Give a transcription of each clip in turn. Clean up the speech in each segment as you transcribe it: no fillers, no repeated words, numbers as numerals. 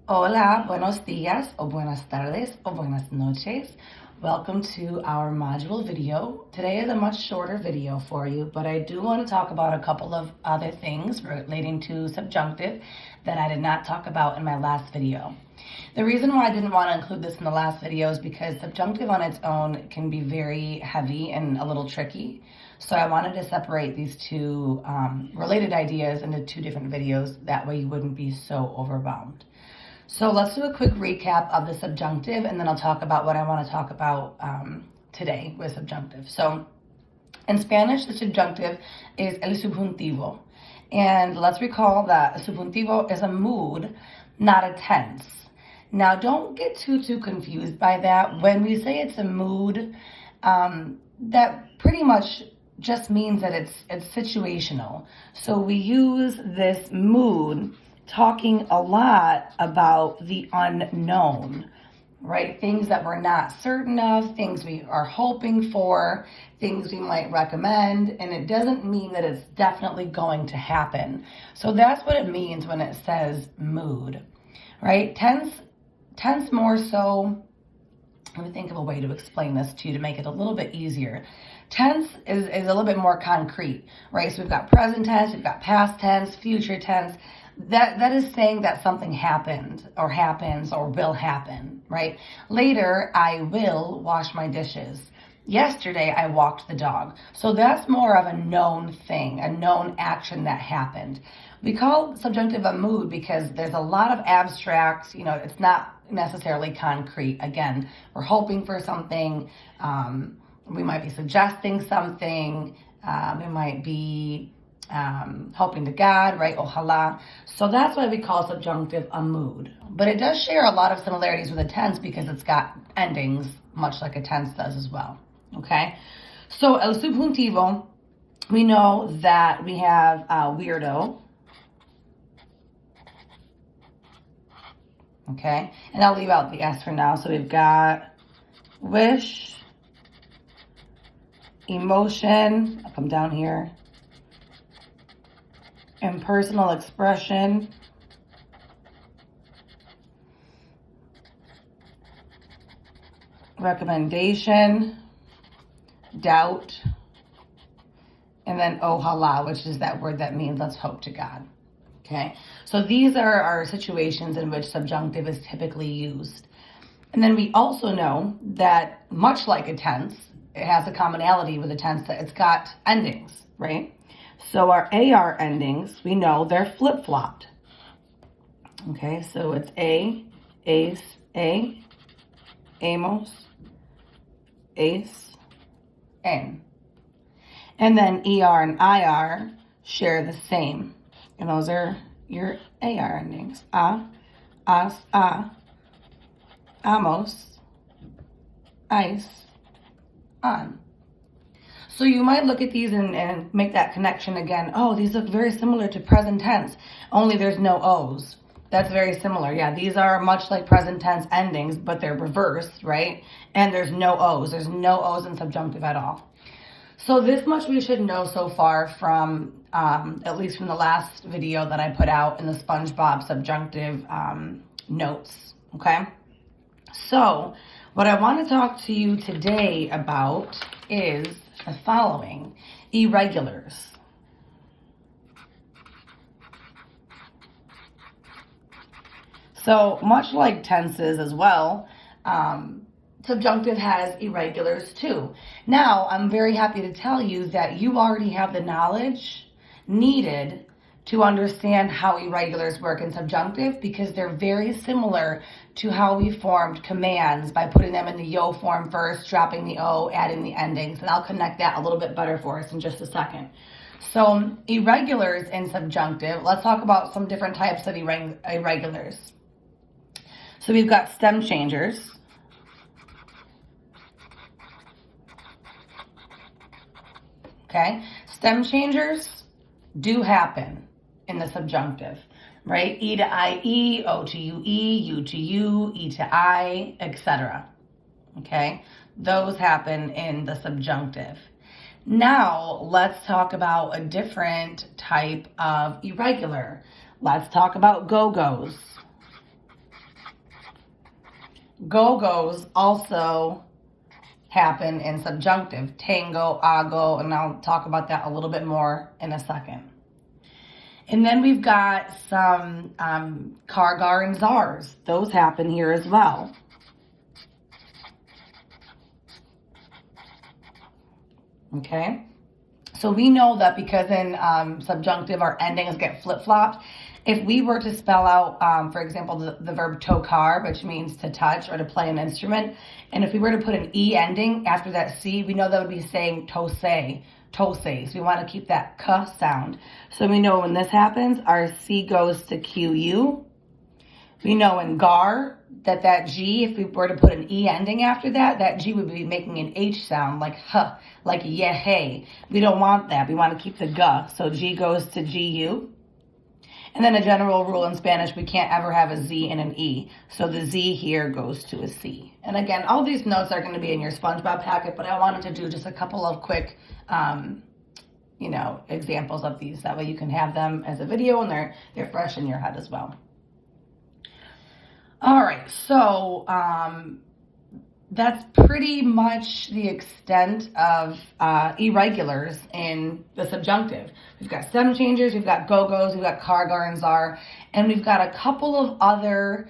Hola, buenos días, o buenas tardes, o buenas noches. Welcome to our module video. Today is a much shorter video for you, but I do want to talk about a couple of other things relating to subjunctive that I did not talk about in my last video. The reason why I didn't want to include this in the last video is because subjunctive on its own can be very heavy and a little tricky. So I wanted to separate these two related ideas into two different videos. That way you wouldn't be so overwhelmed. So let's do a quick recap of the subjunctive, and then I'll talk about what I want to talk about today with subjunctive. So in Spanish, the subjunctive is el subjuntivo. And let's recall that a subjuntivo is a mood, not a tense. Now, don't get too confused by that. When we say it's a mood, that pretty much just means that it's situational. So we use this mood talking a lot about the unknown, right? Things that we're not certain of, things we are hoping for, things we might recommend, and it doesn't mean that it's definitely going to happen. So that's what it means when it says mood, right? Tense more so, let me think of a way to explain this to you to make it a little bit easier. Tense is a little bit more concrete, right? So we've got present tense, we've got past tense, future tense. That is saying that something happened or happens or will happen, right? Later, I will wash my dishes. Yesterday, I walked the dog. So that's more of a known thing, a known action that happened. We call subjunctive a mood because there's a lot of abstracts, it's not necessarily concrete. Again, we're hoping for something. We might be suggesting something. We might be hoping to God, right? Ojalá. So that's why we call subjunctive a mood. But it does share a lot of similarities with a tense because it's got endings, much like a tense does as well. Okay? So el subjuntivo, we know that we have weirdo. Okay? And I'll leave out the S for now. So we've got wish, emotion, I'll come down here, impersonal expression, recommendation, doubt, and then ojalá, which is that word that means let's hope to God. Okay, so these are our situations in which subjunctive is typically used. And then we also know that much like a tense, it has a commonality with a tense that it's got endings, right? So our AR endings, we know they're flip-flopped. Okay, so it's ace, amos, ace, en. And then ER and IR share the same. And those are your AR endings. As, amos, ice, on. So you might look at these and make that connection again. Oh, these look very similar to present tense, only there's no O's. That's very similar. Yeah, these are much like present tense endings, but they're reversed, right? And there's no O's. There's no O's in subjunctive at all. So this much we should know so far from, at least from the last video that I put out in the SpongeBob subjunctive notes, okay? So what I want to talk to you today about is the following: irregulars. So much like tenses as well, subjunctive has irregulars too. Now, I'm very happy to tell you that you already have the knowledge needed to understand how irregulars work in subjunctive because they're very similar to how we formed commands by putting them in the yo form first, dropping the O, adding the endings. And I'll connect that a little bit better for us in just a second. So irregulars in subjunctive, let's talk about some different types of irregulars. So we've got stem changers. Okay, stem changers do happen in the subjunctive, right? E to IE, O to UE, U to U, E to I, etc. Okay, those happen in the subjunctive. Now, let's talk about a different type of irregular. Let's talk about go-go's. Go-go's also happen in subjunctive. Tango, ago, and I'll talk about that a little bit more in a second. And then we've got some kargar and zars. Those happen here as well. Okay? So we know that because in subjunctive our endings get flip-flopped. If we were to spell out, for example, the verb tocar, which means to touch or to play an instrument, and if we were to put an E ending after that C, we know that would be saying tose, tose. So we want to keep that k sound. So we know when this happens, our C goes to QU. We know in gar that G, if we were to put an E ending after that G would be making an H sound, like huh, like yeah, hey. We don't want that. We want to keep the g. So G goes to GU. And then a general rule in Spanish, we can't ever have a Z and an E. So the Z here goes to a C. And again, all these notes are going to be in your SpongeBob packet, but I wanted to do just a couple of quick, examples of these. That way you can have them as a video and they're fresh in your head as well. All right, so that's pretty much the extent of irregulars in the subjunctive. We've got stem changers, we've got go-go's, we've got kargar and zar, and we've got a couple of other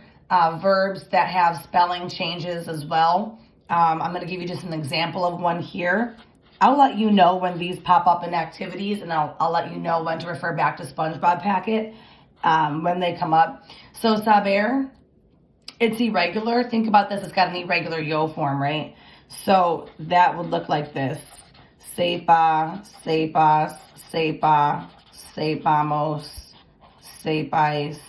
verbs that have spelling changes as well. I'm going to give you just an example of one here. I'll let you know when these pop up in activities, and I'll let you know when to refer back to SpongeBob packet when they come up. So saber, it's irregular. Think about this. It's got an irregular yo form, right? So that would look like this. Sepa, sepas, sepa, sepamos, sepais,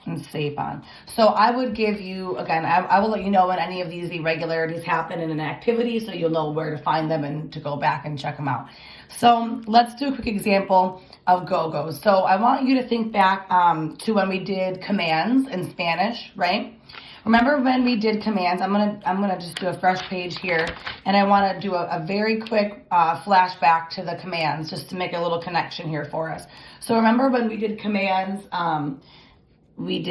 and sepan. So I would give you, again, I will let you know when any of these irregularities happen in an activity so you'll know where to find them and to go back and check them out. So let's do a quick example of go-go's. So I want you to think back to when we did commands in Spanish, right? Remember when we did commands? I'm gonna just do a fresh page here, and I want to do a very quick flashback to the commands just to make a little connection here for us. So remember when we did commands, we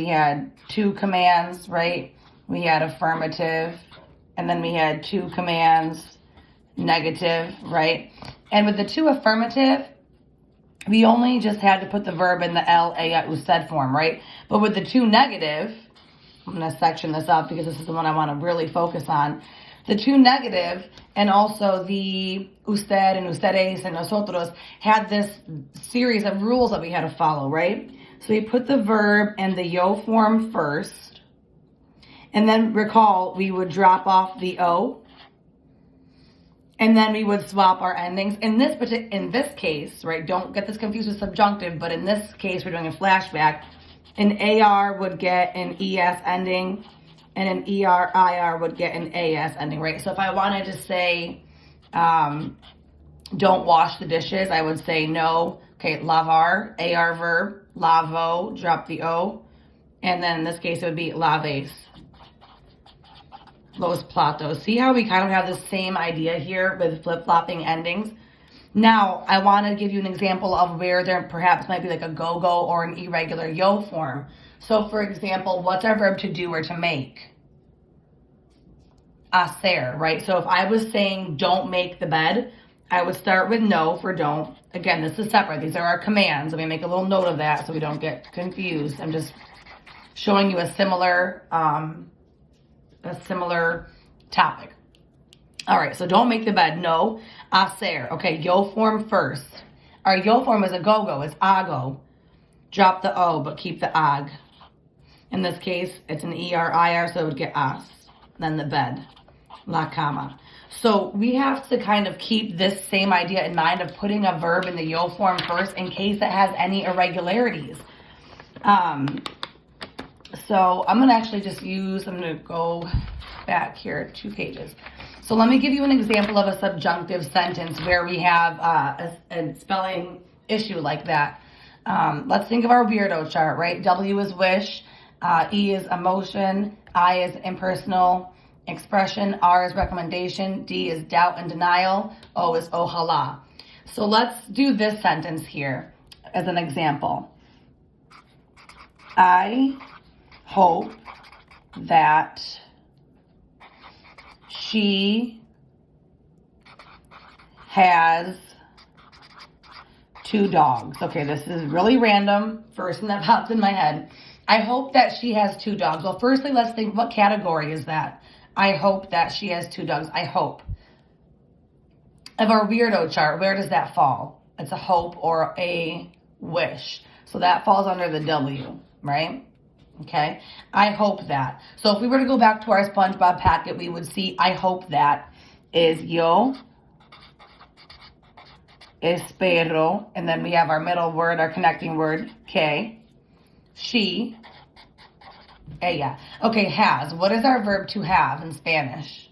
had two commands, right? We had affirmative, and then we had two commands, negative, right? And with the two affirmative, we only just had to put the verb in the usted form, right? But with the two negative, I'm going to section this up because this is the one I want to really focus on. The two negative and also the usted and ustedes and nosotros had this series of rules that we had to follow, right? So we put the verb in the yo form first. And then recall, we would drop off the O. And then we would swap our endings. In this case, right, don't get this confused with subjunctive, but in this case, we're doing a flashback. An AR would get an ES ending, and an IR would get an AS ending, right? So if I wanted to say, don't wash the dishes, I would say no. Okay, lavar, AR verb, lavo, drop the O. And then in this case, it would be laves. Los platos. See how we kind of have the same idea here with flip-flopping endings? Now, I want to give you an example of where there perhaps might be like a go-go or an irregular yo form. So, for example, what's our verb to do or to make? Hacer, right? So if I was saying don't make the bed, I would start with no for don't. Again, this is separate. These are our commands. Let me make a little note of that so we don't get confused. I'm just showing you a similar topic. All right, so don't make the bed. No. Hacer. Okay, yo form first. Our yo form is a go-go. It's ago. Drop the O, but keep the ag. In this case, it's an ER-IR, so it would get as. Then the bed. La cama. So we have to kind of keep this same idea in mind of putting a verb in the yo form first in case it has any irregularities. So I'm going to actually I'm going to go back here 2 pages. So let me give you an example of a subjunctive sentence where we have a spelling issue like that. Let's think of our weirdo chart, right? W is wish, E is emotion, I is impersonal expression, R is recommendation, D is doubt and denial, O is ojalá. So let's do this sentence here as an example. I hope that she has 2 dogs. Okay, this is really random. First thing that popped in my head. I hope that she has 2 dogs. Well, firstly, let's think, what category is that? I hope that she has 2 dogs. I hope. Of our weirdo chart, where does that fall? It's a hope or a wish. So that falls under the W, right? Okay. I hope that. So if we were to go back to our SpongeBob packet, we would see I hope that is yo espero. And then we have our middle word, our connecting word, que. She, ella. Okay, has. What is our verb to have in Spanish?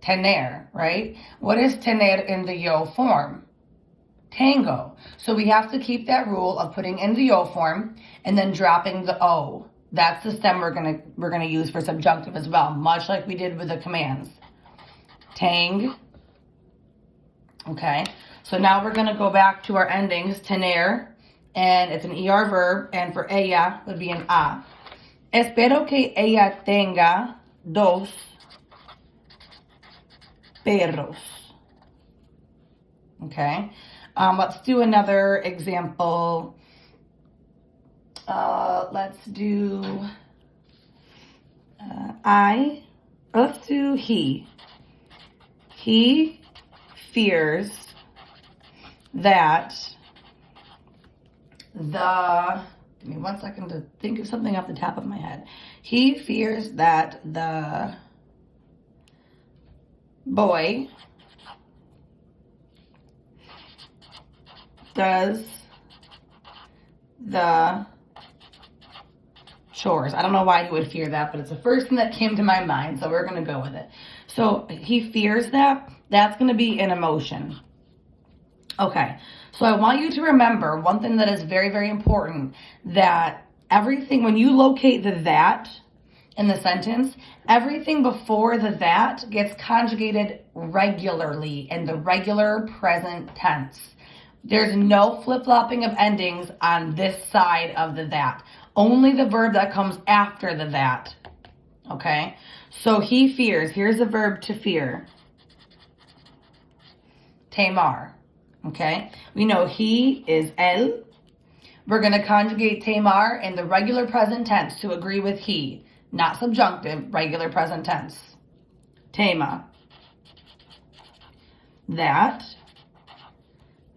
Tener, right? What is tener in the yo form? Tango. So we have to keep that rule of putting in the yo form and then dropping the o. That's the stem we're gonna use for subjunctive as well, much like we did with the commands. Tang. Okay. So now we're gonna go back to our endings. Tener, and it's an ER verb, and for ella would be an a. Espero que ella tenga 2 perros. Okay. Let's do another example. Let's do let's do he. He fears that give me 1 second to think of something off the top of my head. He fears that the boy does the chores. I don't know why he would fear that, but it's the first thing that came to my mind, so we're going to go with it. So he fears that. That's going to be an emotion. Okay, so I want you to remember one thing that is very, very important, that everything, when you locate the that in the sentence, everything before the that gets conjugated regularly in the regular present tense. There's no flip-flopping of endings on this side of the that. Only the verb that comes after the that. Okay? So he fears. Here's the verb to fear. Temar. Okay? We know he is él. We're going to conjugate temar in the regular present tense to agree with he. Not subjunctive, regular present tense. Tema. That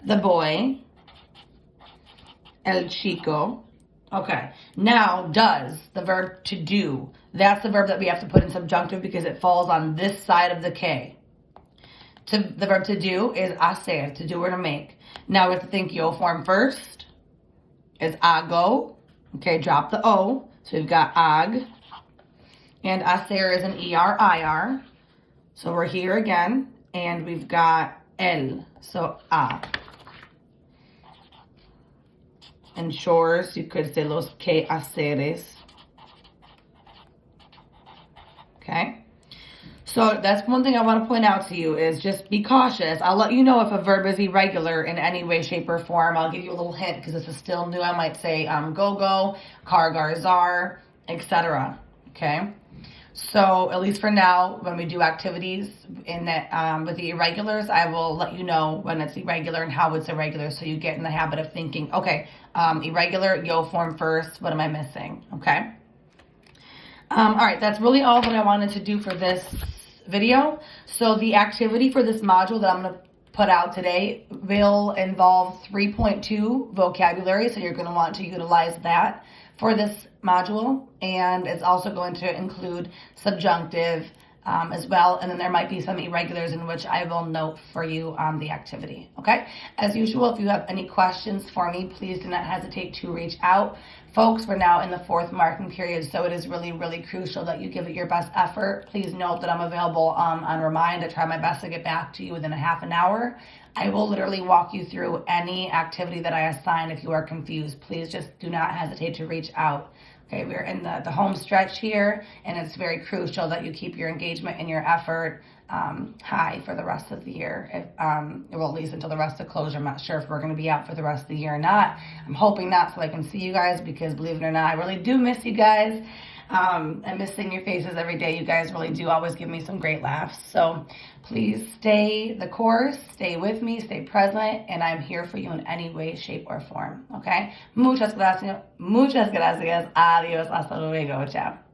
the boy, el chico. Okay, now does, the verb to do. That's the verb that we have to put in subjunctive because it falls on this side of the K. The verb to do is hacer, to do or to make. Now we have to think yo form first. Is hago. Okay, drop the O. So we've got ag. And hacer is an ER-IR. So we're here again. And we've got el. So a. And chores, you could say los quehaceres. Okay? So that's one thing I want to point out to you is just be cautious. I'll let you know if a verb is irregular in any way, shape, or form. I'll give you a little hint because this is still new. I might say go-go, car-gar-zar, etc. Okay? So at least for now, when we do activities in that with the irregulars, I will let you know when it's irregular and how it's irregular, so you get in the habit of thinking, okay, irregular, yo form first, what am I missing? Okay. All right, that's really all that I wanted to do for this video. So the activity for this module that I'm going to put out today will involve 3.2 vocabulary, so you're going to want to utilize that for this module, and it's also going to include subjunctive as well, and then there might be some irregulars in which I will note for you on the activity. Okay, as usual, if you have any questions for me, please do not hesitate to reach out. Folks, we're now in the 4th marking period, so it is really, really crucial that you give it your best effort. Please note that I'm available on Remind. I try my best to get back to you within a half an hour. I will literally walk you through any activity that I assign. If you are confused, please just do not hesitate to reach out. Okay, we're in the home stretch here, and it's very crucial that you keep your engagement and your effort high for the rest of the year. Well, at least until the rest of closure. I'm not sure if we're going to be out for the rest of the year or not. I'm hoping not, so I can see you guys, because believe it or not, I really do miss you guys. I miss seeing your faces every day. You guys really do always give me some great laughs. So please stay the course, stay with me, stay present, and I'm here for you in any way, shape, or form. Okay? Muchas gracias. Muchas gracias. Adios. Hasta luego. Ciao.